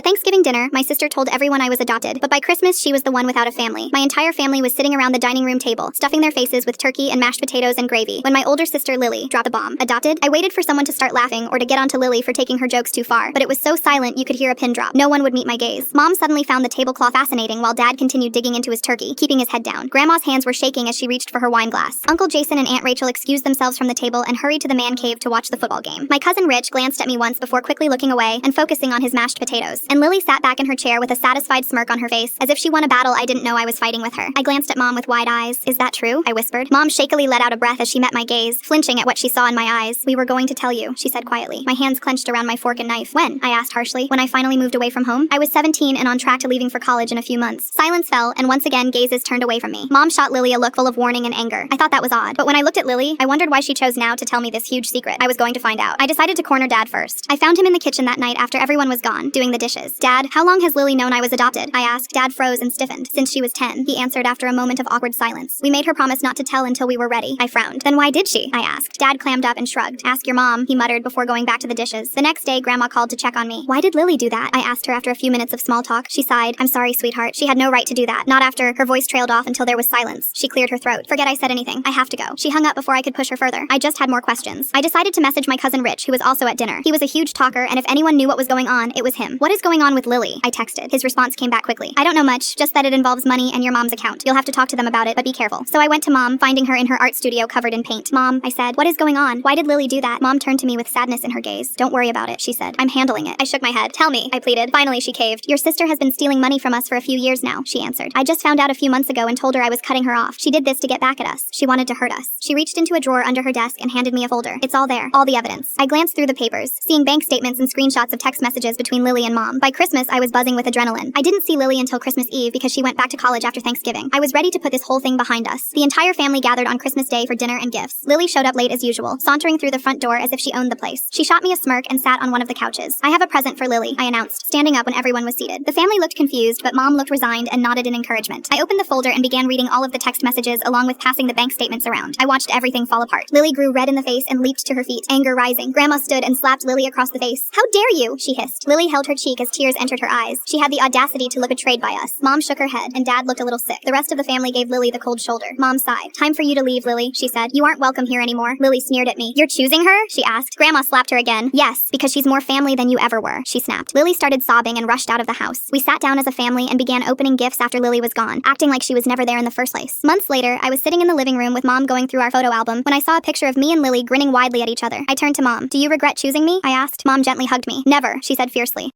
Thanksgiving dinner, my sister told everyone I was adopted, but by Christmas she was the one without a family. My entire family was sitting around the dining room table, stuffing their faces with turkey and mashed potatoes and gravy, when my older sister Lily dropped the bomb. Adopted? I waited for someone to start laughing or to get onto Lily for taking her jokes too far, but it was so silent you could hear a pin drop. No one would meet my gaze. Mom suddenly found the tablecloth fascinating while Dad continued digging into his turkey, keeping his head down. Grandma's hands were shaking as she reached for her wine glass. Uncle Jason and Aunt Rachel excused themselves from the table and hurried to the man cave to watch the football game. My cousin Rich glanced at me once before quickly looking away and focusing on his mashed potatoes. And Lily sat back in her chair with a satisfied smirk on her face, as if she won a battle I didn't know I was fighting with her. I glanced at Mom with wide eyes. Is that true? I whispered. Mom shakily let out a breath as she met my gaze, flinching at what she saw in my eyes. We were going to tell you, she said quietly. My hands clenched around my fork and knife. When? I asked harshly. When I finally moved away from home? I was 17 and on track to leaving for college in a few months. Silence fell, and once again gazes turned away from me. Mom shot Lily a look full of warning and anger. I thought that was odd, but when I looked at Lily, I wondered why she chose now to tell me this huge secret. I was going to find out. I decided to corner Dad first. I found him in the kitchen that night after everyone was gone, doing the dishes. Dad, how long has Lily known I was adopted? I asked. Dad froze and stiffened. Since she was 10, he answered after a moment of awkward silence. We made her promise not to tell until we were ready. I frowned. Then why did she? I asked. Dad clammed up and shrugged. Ask your mom, he muttered before going back to the dishes. The next day, Grandma called to check on me. Why did Lily do that? I asked her after a few minutes of small talk. She sighed. I'm sorry, sweetheart. She had no right to do that. Not after. Her voice trailed off until there was silence. She cleared her throat. Forget I said anything. I have to go. She hung up before I could push her further. I just had more questions. I decided to message my cousin Rich, who was also at dinner. He was a huge talker, and if anyone knew what was going on, it was him. What is going on with Lily? I texted. His response came back quickly. I don't know much, just that it involves money and your mom's account. You'll have to talk to them about it, but be careful. So I went to Mom, finding her in her art studio covered in paint. Mom, I said, what is going on? Why did Lily do that? Mom turned to me with sadness in her gaze. Don't worry about it, she said. I'm handling it. I shook my head. Tell me, I pleaded. Finally, she caved. Your sister has been stealing money from us for a few years now, she answered. I just found out a few months ago and told her I was cutting her off. She did this to get back at us. She wanted to hurt us. She reached into a drawer under her desk and handed me a folder. It's all there. All the evidence. I glanced through the papers, seeing bank statements and screenshots of text messages between Lily and Mom. By Christmas, I was buzzing with adrenaline. I didn't see Lily until Christmas Eve because she went back to college after Thanksgiving. I was ready to put this whole thing behind us. The entire family gathered on Christmas Day for dinner and gifts. Lily showed up late as usual, sauntering through the front door as if she owned the place. She shot me a smirk and sat on one of the couches. I have a present for Lily, I announced, standing up when everyone was seated. The family looked confused, but Mom looked resigned and nodded in encouragement. I opened the folder and began reading all of the text messages along with passing the bank statements around. I watched everything fall apart. Lily grew red in the face and leaped to her feet, anger rising. Grandma stood and slapped Lily across the face. How dare you? She hissed. Lily held her cheek as tears entered her eyes. She had the audacity to look betrayed by us. Mom shook her head, and Dad looked a little sick. The rest of the family gave Lily the cold shoulder. Mom sighed. Time for you to leave, Lily, she said. You aren't welcome here anymore. Lily sneered at me. You're choosing her? She asked. Grandma slapped her again. Yes, because she's more family than you ever were, she snapped. Lily started sobbing and rushed out of the house. We sat down as a family and began opening gifts after Lily was gone, acting like she was never there in the first place. Months later, I was sitting in the living room with Mom going through our photo album when I saw a picture of me and Lily grinning widely at each other. I turned to Mom. Do you regret choosing me? I asked. Mom gently hugged me. Never, she said fiercely.